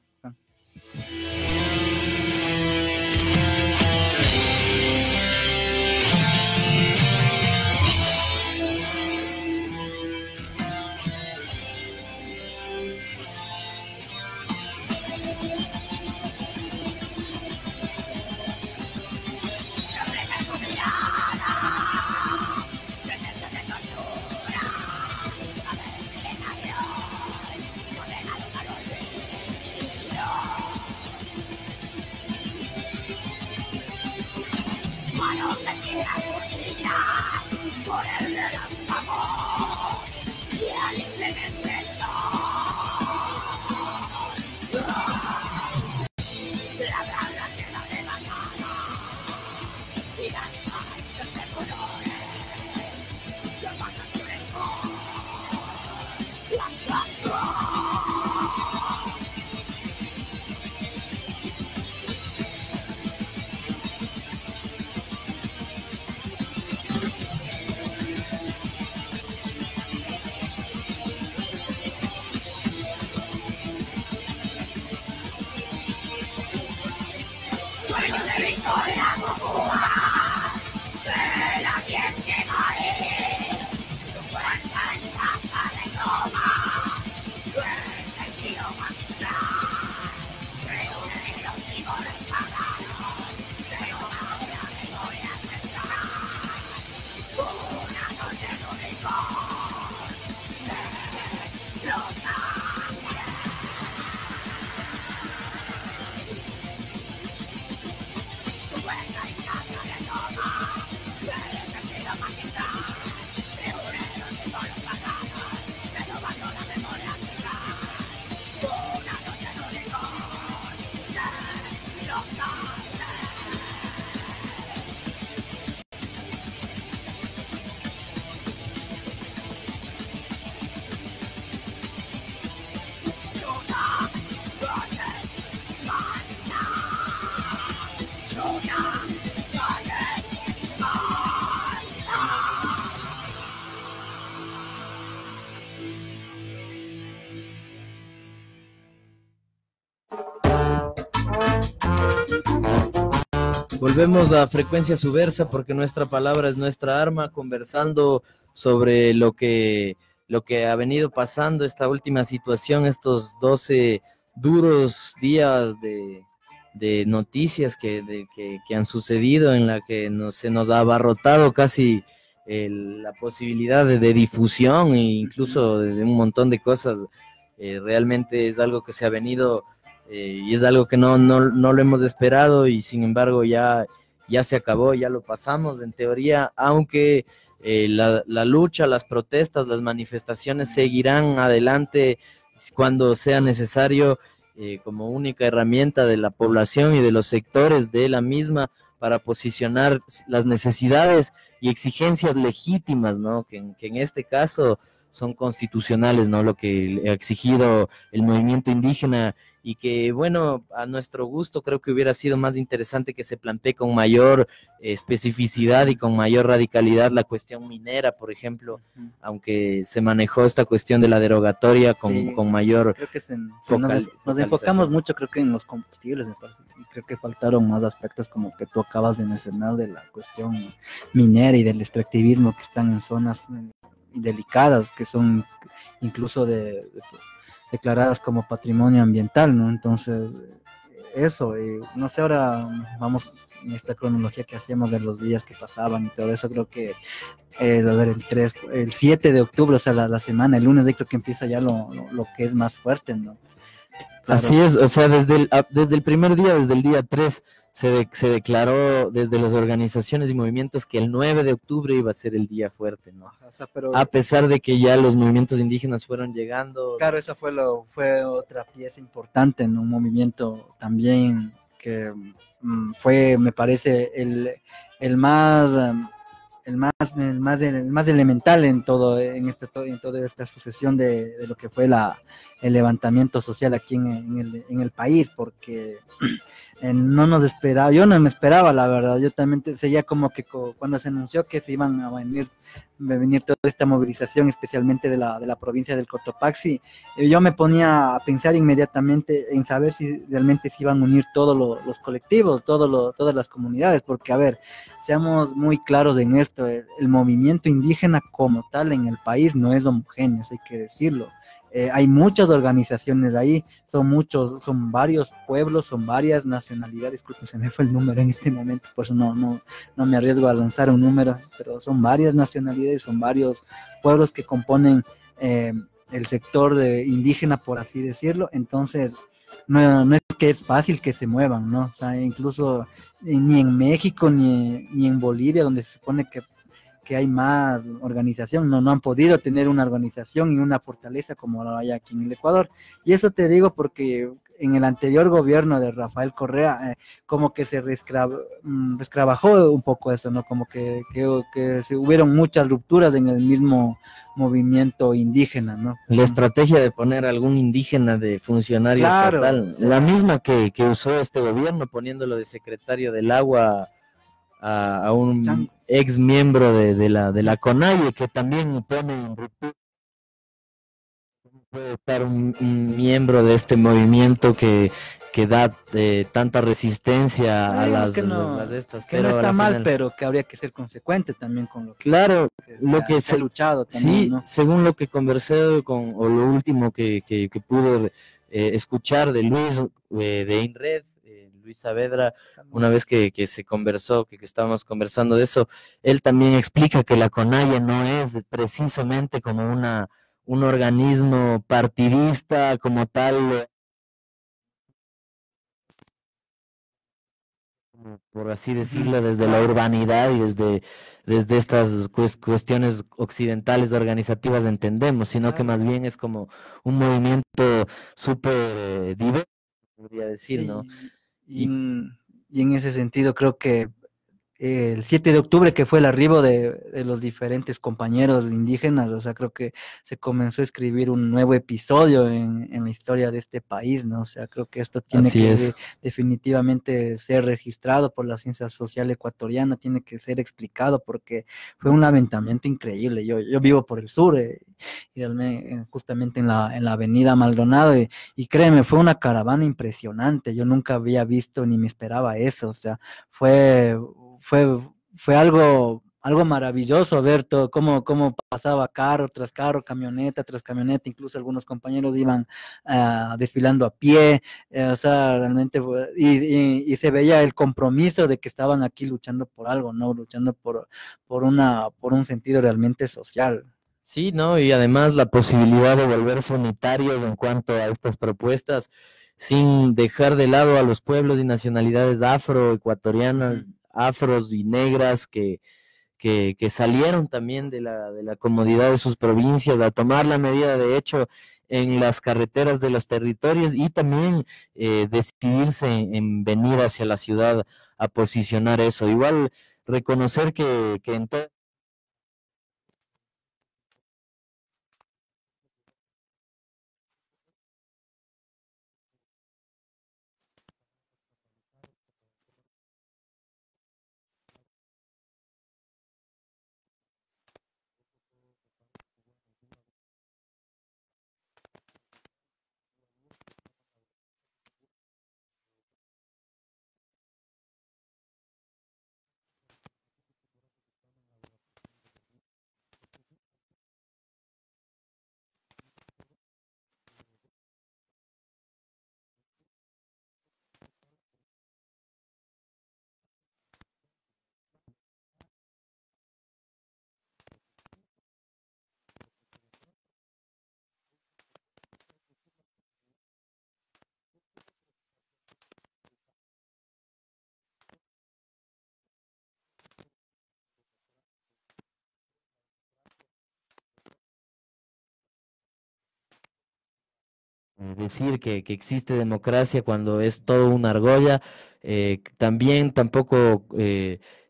Volvemos a Frecuencia Subversa porque nuestra palabra es nuestra arma, conversando sobre lo que ha venido pasando, esta última situación, estos 12 duros días de noticias que han sucedido, en la que se nos ha abarrotado casi la posibilidad de difusión e incluso de un montón de cosas. Realmente es algo que se ha venido y es algo que no lo hemos esperado, y sin embargo ya se acabó, ya lo pasamos en teoría, aunque la lucha, las protestas, las manifestaciones seguirán adelante cuando sea necesario, como única herramienta de la población y de los sectores de la misma para posicionar las necesidades y exigencias legítimas, ¿no? Que en este caso son constitucionales, ¿no? Lo que ha exigido el movimiento indígena, y que, bueno, a nuestro gusto creo que hubiera sido más interesante que se plantee con mayor especificidad y con mayor radicalidad la cuestión minera, por ejemplo, aunque se manejó esta cuestión de la derogatoria con mayor creo que nos enfocamos mucho, creo que en los combustibles, me parece, y creo que faltaron más aspectos como que tú acabas de mencionar, de la cuestión minera y del extractivismo, que están en zonas delicadas, que son incluso declaradas como patrimonio ambiental, ¿no? Entonces, eso, no sé, ahora vamos en esta cronología que hacíamos de los días que pasaban y todo eso, creo que, a ver, el 7 de octubre, o sea, la semana, el lunes, creo que empieza ya lo que es más fuerte, ¿no? Claro. Así es, o sea, desde el primer día, desde el día 3, se declaró desde las organizaciones y movimientos que el 9 de octubre iba a ser el día fuerte, ¿no? O sea, pero, a pesar de que ya los movimientos indígenas fueron llegando. Claro, esa fue otra pieza importante en un movimiento también que fue, me parece, el más elemental en toda esta sucesión de lo que fue el levantamiento social aquí en el país, porque no nos esperaba, yo no me esperaba, la verdad. Yo también seguía como que cuando se anunció que se iban a venir toda esta movilización, especialmente de la provincia del Cotopaxi, yo me ponía a pensar inmediatamente en saber si realmente se iban a unir todos los colectivos, todas las comunidades, porque, a ver, seamos muy claros en esto, el movimiento indígena como tal en el país no es homogéneo, hay que decirlo. Hay muchas organizaciones ahí, son varios pueblos, son varias nacionalidades. Disculpe, se me fue el número en este momento, por eso no me arriesgo a lanzar un número, pero son varias nacionalidades, son varios pueblos que componen el sector indígena, por así decirlo. Entonces, no es que es fácil que se muevan, ¿no? O sea, incluso ni en México ni en Bolivia, donde se supone que hay más organización, no han podido tener una organización y una fortaleza como la hay aquí en el Ecuador. Y eso te digo porque en el anterior gobierno de Rafael Correa, como que se resquebrajó un poco eso, ¿no? Como que se hubieron muchas rupturas en el mismo movimiento indígena, ¿no? La estrategia de poner algún indígena de funcionario estatal, la misma que usó este gobierno, poniéndolo de secretario del agua a un ex miembro de la CONAIE, que también pone en ruptura. Puede estar un miembro de este movimiento que da tanta resistencia a las estas, que no está mal, pero que habría que ser consecuente también con lo que, claro, se ha luchado también, sí, ¿no? Según lo que conversé o lo último que pude escuchar de Luis de INRED, Luis Saavedra, una vez que se conversó, que estábamos conversando de eso, él también explica que la CONAIE no es precisamente como un organismo partidista como tal, por así decirlo, desde la urbanidad y desde estas cuestiones occidentales organizativas entendemos, sino que más bien es como un movimiento súper diverso, podría decir, ¿no? Y en ese sentido creo que el 7 de octubre, que fue el arribo de los diferentes compañeros indígenas, o sea, creo que se comenzó a escribir un nuevo episodio en la historia de este país, ¿no? O sea, creo que esto tiene Así que es. definitivamente ser registrado por la ciencia social ecuatoriana, tiene que ser explicado porque fue un lamentamiento increíble. Yo vivo por el sur, y justamente en la avenida Maldonado, y créeme, fue una caravana impresionante. Yo nunca había visto ni me esperaba eso. O sea, fue, fue, fue algo maravilloso ver todo, cómo pasaba carro tras carro, camioneta tras camioneta, incluso algunos compañeros iban desfilando a pie, o sea, realmente, y se veía el compromiso de que estaban aquí luchando por algo, ¿no? Luchando por un sentido realmente social. Sí, ¿no? Y además la posibilidad de volverse unitarios en cuanto a estas propuestas, sin dejar de lado a los pueblos y nacionalidades afroecuatorianas, afros y negras que salieron también de la comodidad de sus provincias a tomar la medida de hecho en las carreteras de los territorios y también decidirse en venir hacia la ciudad a posicionar eso. Igual reconocer que en todo decir que existe democracia cuando es todo una argolla, también tampoco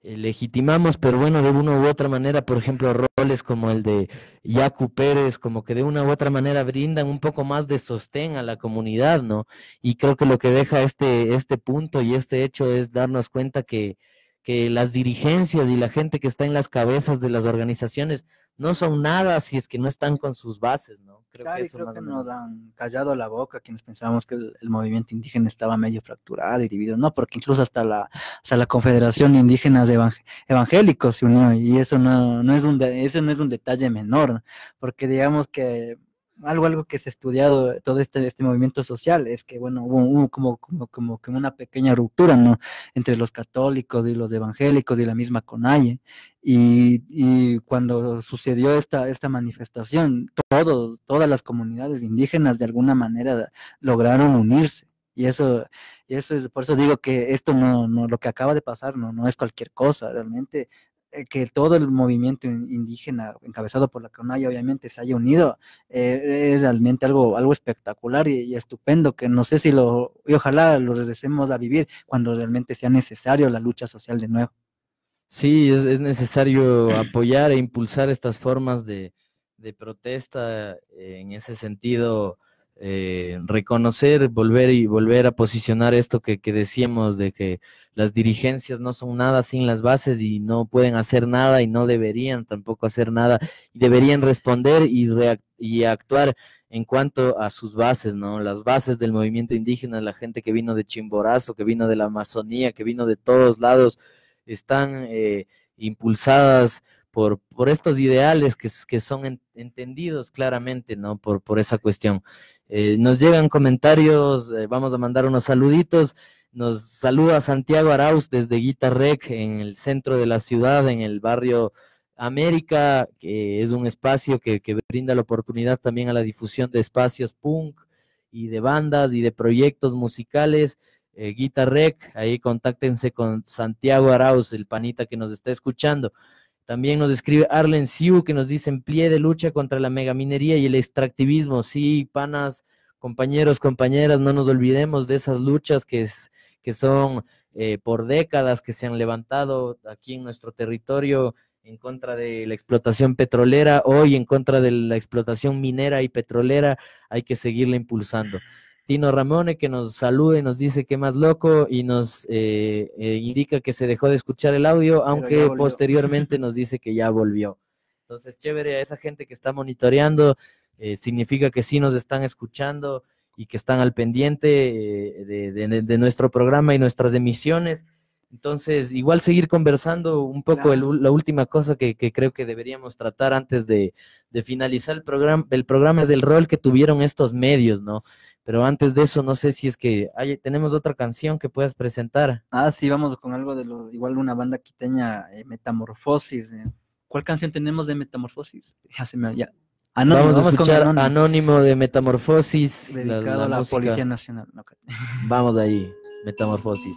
legitimamos, pero bueno, de una u otra manera, por ejemplo, roles como el de Yacu Pérez, como que de una u otra manera brindan un poco más de sostén a la comunidad, ¿no? Y creo que lo que deja este punto y este hecho es darnos cuenta que las dirigencias y la gente que está en las cabezas de las organizaciones no son nada si es que no están con sus bases, ¿no? Creo Claro, que y eso creo más que o nos menos es. han callado la boca quienes pensábamos que el movimiento indígena estaba medio fracturado y dividido, no, porque incluso hasta la Confederación de Indígenas Evangélicos se unió, y eso no es eso no es un detalle menor, porque digamos que algo que se ha estudiado todo este movimiento social es que, bueno, hubo como una pequeña ruptura, ¿no? Entre los católicos y los evangélicos y la misma CONAIE, y cuando sucedió esta manifestación, todas las comunidades indígenas de alguna manera lograron unirse. Y eso es, por eso digo que esto lo que acaba de pasar no es cualquier cosa, realmente. Que todo el movimiento indígena encabezado por la CONAIE obviamente se haya unido, es realmente algo espectacular y estupendo, que no sé y ojalá lo regresemos a vivir cuando realmente sea necesario la lucha social de nuevo. Sí, es necesario apoyar e impulsar estas formas de protesta, en ese sentido, reconocer, volver a posicionar esto que decíamos de que las dirigencias no son nada sin las bases y no pueden hacer nada y no deberían tampoco hacer nada y deberían responder y actuar en cuanto a sus bases, ¿no? Las bases del movimiento indígena, la gente que vino de Chimborazo, que vino de la Amazonía, que vino de todos lados están impulsadas por estos ideales que son entendidos claramente, ¿no? Por esa cuestión. Nos llegan comentarios, vamos a mandar unos saluditos. Nos saluda Santiago Arauz desde Guitarrec, en el centro de la ciudad, en el barrio América, que es un espacio que brinda la oportunidad también a la difusión de espacios punk y de bandas y de proyectos musicales. Guitarrec, ahí contáctense con Santiago Arauz, el panita que nos está escuchando. También nos escribe Arlen Siu, que nos dice en pie de lucha contra la megaminería y el extractivismo. Sí, panas, compañeros, compañeras, no nos olvidemos de esas luchas que son por décadas que se han levantado aquí en nuestro territorio en contra de la explotación petrolera, hoy en contra de la explotación minera y petrolera, hay que seguirla impulsando. Tino Ramone, que nos saluda y nos dice que más loco, y nos indica que se dejó de escuchar el audio, aunque posteriormente nos dice que ya volvió. Entonces, chévere, a esa gente que está monitoreando, significa que sí nos están escuchando y que están al pendiente de nuestro programa y nuestras emisiones. Entonces, igual seguir conversando un poco. Claro. La última cosa que creo que deberíamos tratar antes de finalizar el programa es el rol que tuvieron estos medios, ¿no? Pero antes de eso, no sé si es que tenemos otra canción que puedas presentar. Sí, vamos con algo de igual una banda quiteña, Metamorfosis. ¿Cuál canción tenemos de Metamorfosis? Anónimo, vamos a escuchar Anónimo de Metamorfosis. Dedicado a la Policía Nacional. Okay. Vamos ahí, Metamorfosis.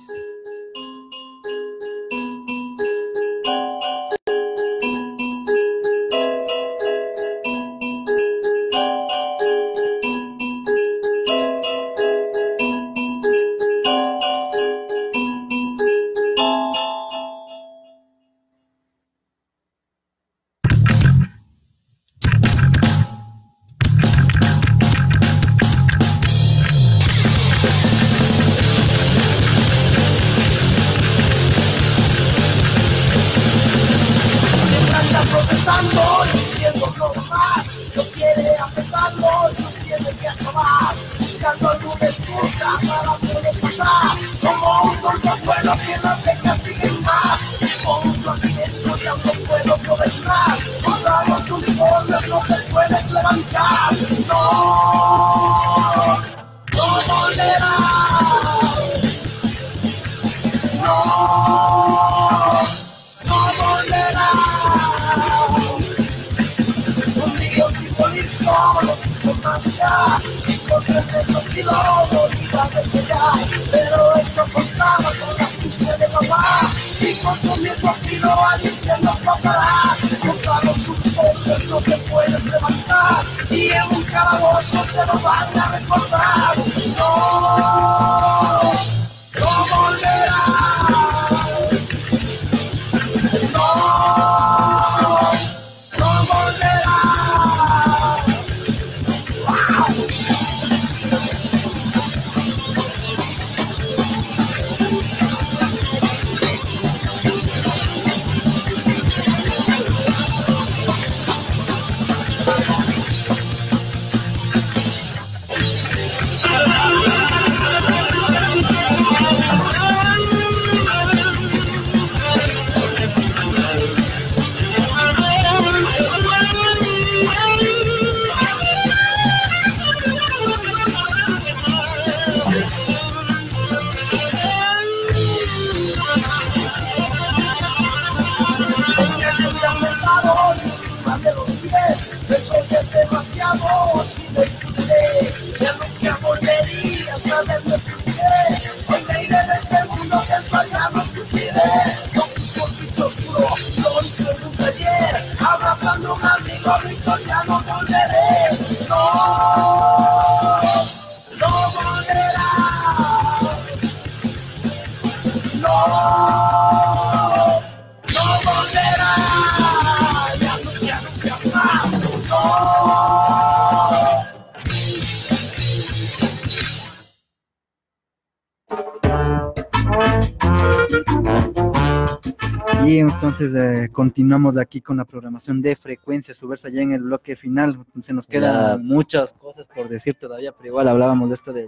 Y entonces continuamos aquí con la programación de Frecuencia Subversa ya en el bloque final. Se nos quedan muchas cosas por decir todavía, pero igual hablábamos de esto de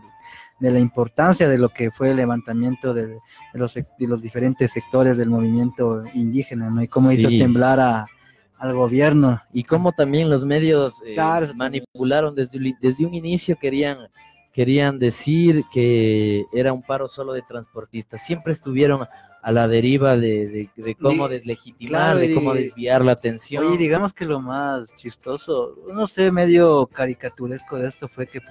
la importancia de lo que fue el levantamiento de los diferentes sectores del movimiento indígena, ¿no? Y cómo hizo temblar al gobierno. Y cómo también los medios manipularon desde un inicio, querían decir que era un paro solo de transportistas. Siempre estuvieron a la deriva de cómo deslegitimar, de cómo desviar la atención. Oye, digamos que lo más chistoso, no sé, medio caricaturesco de esto fue que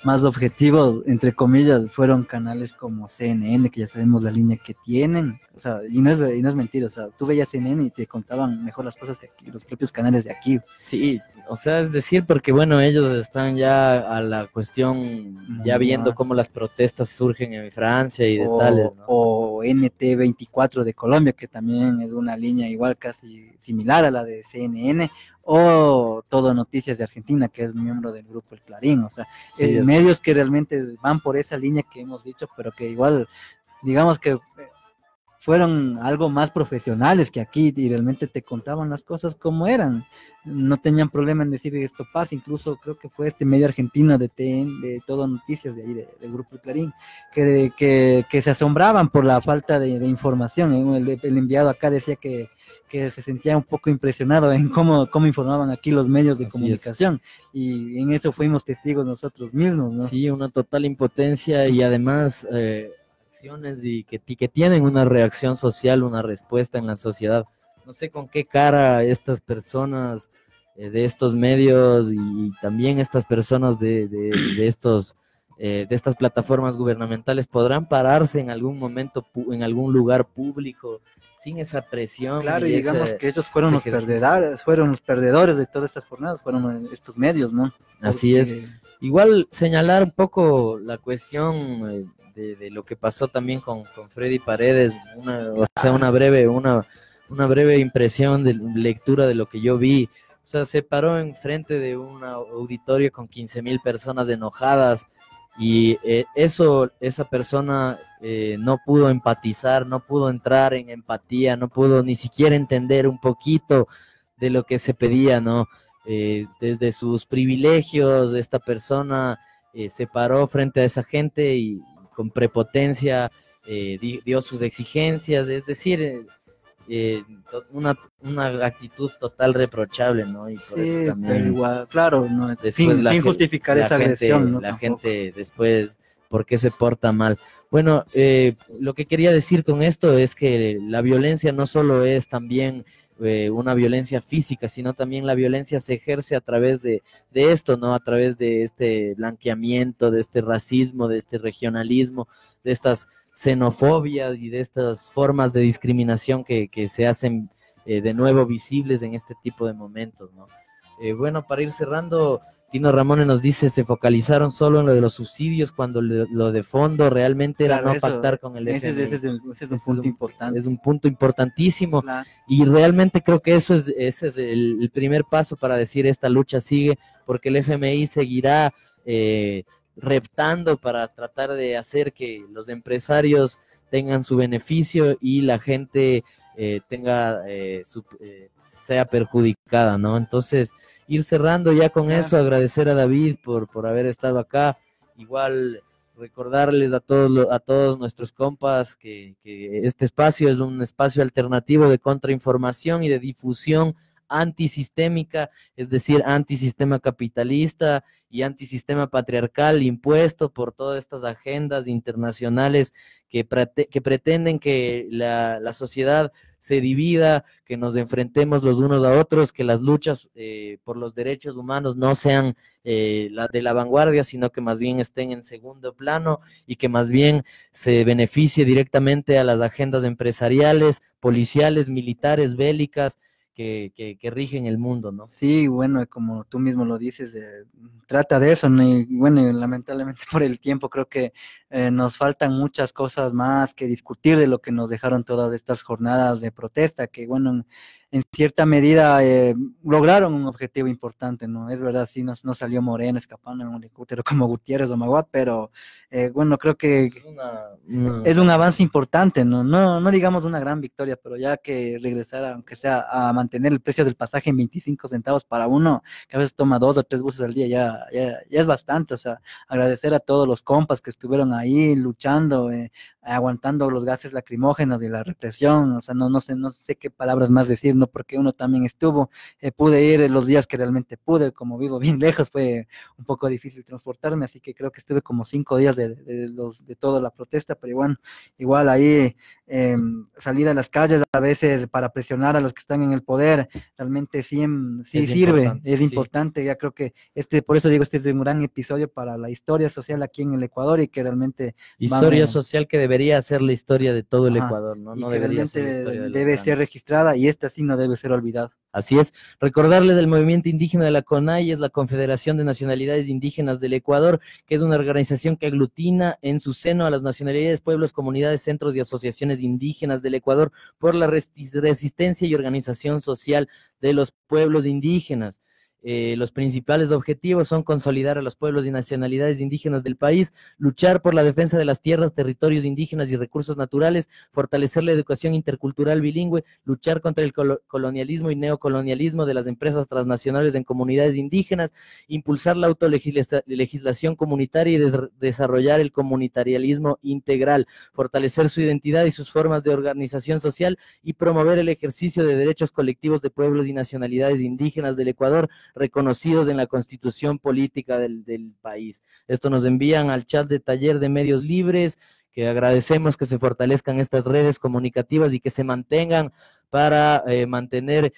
más objetivos, entre comillas, fueron canales como CNN, que ya sabemos la línea que tienen, o sea, y no es mentira, o sea, tú veías CNN y te contaban mejor las cosas de aquí, los propios canales de aquí. Sí, o sea, es decir, porque bueno, ellos están ya a la cuestión, ya viendo cómo las protestas surgen en Francia y de tales, ¿no? O NT24 de Colombia, que también es una línea igual casi similar a la de CNN, o Todo Noticias de Argentina, que es miembro del grupo El Clarín, o sea, Sí, medios que realmente van por esa línea que hemos dicho, pero que igual, digamos que fueron algo más profesionales que aquí y realmente te contaban las cosas como eran, no tenían problema en decir esto pasa, incluso creo que fue este medio argentino de TN, de Todo Noticias de ahí, del grupo El Clarín, que se asombraban por la falta de información, el enviado acá decía que se sentía un poco impresionado en cómo informaban aquí los medios de comunicación, y en eso fuimos testigos nosotros mismos, ¿no? Sí, una total impotencia y además acciones y que tienen una reacción social, una respuesta en la sociedad. No sé con qué cara estas personas de estos medios y también estas personas de estas plataformas gubernamentales podrán pararse en algún momento en algún lugar público sin esa presión. Claro, y digamos que ellos fueron los perdedores de todas estas jornadas, fueron estos medios, ¿no? Así es. Igual señalar un poco la cuestión de lo que pasó también con Freddy Paredes, una breve impresión de lectura de lo que yo vi. O sea, se paró enfrente de un auditorio con 15,000 personas enojadas y esa persona no pudo empatizar, no pudo entrar en empatía, no pudo ni siquiera entender un poquito de lo que se pedía, ¿no? Desde sus privilegios, esta persona se paró frente a esa gente y con prepotencia dio sus exigencias, es decir, una actitud total reprochable, ¿no? Y por sí, eso también, pero igual, claro, no, sin justificar esa gente, agresión, ¿no? La gente después, ¿por qué se porta mal? Bueno, lo que quería decir con esto es que la violencia no solo es también una violencia física, sino también la violencia se ejerce a través de esto, ¿no? A través de este blanqueamiento, de este racismo, de este regionalismo, de estas xenofobias y de estas formas de discriminación que se hacen de nuevo visibles en este tipo de momentos, ¿no? Bueno, para ir cerrando, Tino Ramón nos dice, se focalizaron solo en lo de los subsidios cuando lo de fondo realmente era no pactar con el FMI. Ese es un punto importante. Es un punto importantísimo, claro. Y realmente creo que ese es el primer paso para decir esta lucha sigue, porque el FMI seguirá reptando para tratar de hacer que los empresarios tengan su beneficio y la gente sea perjudicada, ¿no? Entonces, ir cerrando ya con eso, agradecer a David por haber estado acá, igual recordarles a todos nuestros compas que este espacio es un espacio alternativo de contrainformación y de difusión antisistémica, es decir, antisistema capitalista y antisistema patriarcal impuesto por todas estas agendas internacionales que pretenden que la sociedad se divida, que nos enfrentemos los unos a otros, que las luchas por los derechos humanos no sean la de la vanguardia, sino que más bien estén en segundo plano y que más bien se beneficie directamente a las agendas empresariales, policiales, militares, bélicas, que rigen el mundo, ¿no? Sí, bueno, como tú mismo lo dices, trata de eso, ¿no? Y bueno, lamentablemente por el tiempo creo que nos faltan muchas cosas más que discutir de lo que nos dejaron todas estas jornadas de protesta, que bueno, en cierta medida lograron un objetivo importante, ¿no? Es verdad, sí, no salió Moreno escapando en un helicóptero como Gutiérrez o Maguad, pero bueno, creo que es un avance importante, ¿no? No digamos una gran victoria, pero ya que regresar, aunque sea a mantener el precio del pasaje en 25 centavos para uno, que a veces toma 2 o 3 buses al día, ya es bastante, o sea, agradecer a todos los compas que estuvieron ahí luchando, aguantando los gases lacrimógenos de la represión, o sea, no sé qué palabras más decir, ¿no? Porque uno también estuvo, pude ir los días que realmente pude, como vivo bien lejos, fue un poco difícil transportarme, así que creo que estuve como 5 días de toda la protesta, pero igual ahí salir a las calles a veces para presionar a los que están en el poder, realmente sí sirve, es importante, ya creo que por eso digo, este es un gran episodio para la historia social aquí en el Ecuador y que realmente... Historia social que debería ser la historia de todo el Ecuador, ¿no? Y No que debería ser la historia de debe ser registrada y esta sí no debe ser olvidada. Así es. Recordarles del movimiento indígena de la CONAI, es la Confederación de Nacionalidades Indígenas del Ecuador, que es una organización que aglutina en su seno a las nacionalidades, pueblos, comunidades, centros y asociaciones indígenas del Ecuador por la resistencia y organización social de los pueblos indígenas. Los principales objetivos son consolidar a los pueblos y nacionalidades indígenas del país, luchar por la defensa de las tierras, territorios indígenas y recursos naturales, fortalecer la educación intercultural bilingüe, luchar contra el colonialismo y neocolonialismo de las empresas transnacionales en comunidades indígenas, impulsar la autolegislación comunitaria y desarrollar el comunitarialismo integral, fortalecer su identidad y sus formas de organización social y promover el ejercicio de derechos colectivos de pueblos y nacionalidades indígenas del Ecuador, reconocidos en la constitución política del país. Esto nos envían al chat de Taller de Medios Libres, que agradecemos que se fortalezcan estas redes comunicativas y que se mantengan para mantener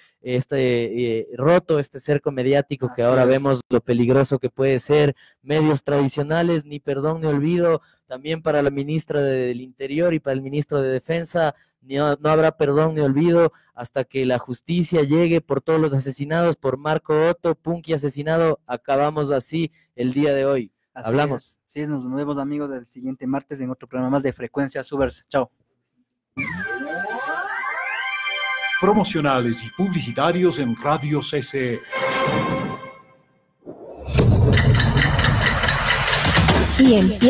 roto este cerco mediático que ahora vemos lo peligroso que puede ser. Medios tradicionales, ni perdón ni olvido, también para la ministra del Interior y para el ministro de Defensa, no habrá perdón ni olvido hasta que la justicia llegue por todos los asesinados, por Marco Otto, Punky asesinado. Acabamos así el día de hoy. Así Hablamos. Sí, nos vemos, amigos, del siguiente martes en otro programa más de Frecuencia Subers. Chao. Promocionales y publicitarios en Radio CCE. Y empieza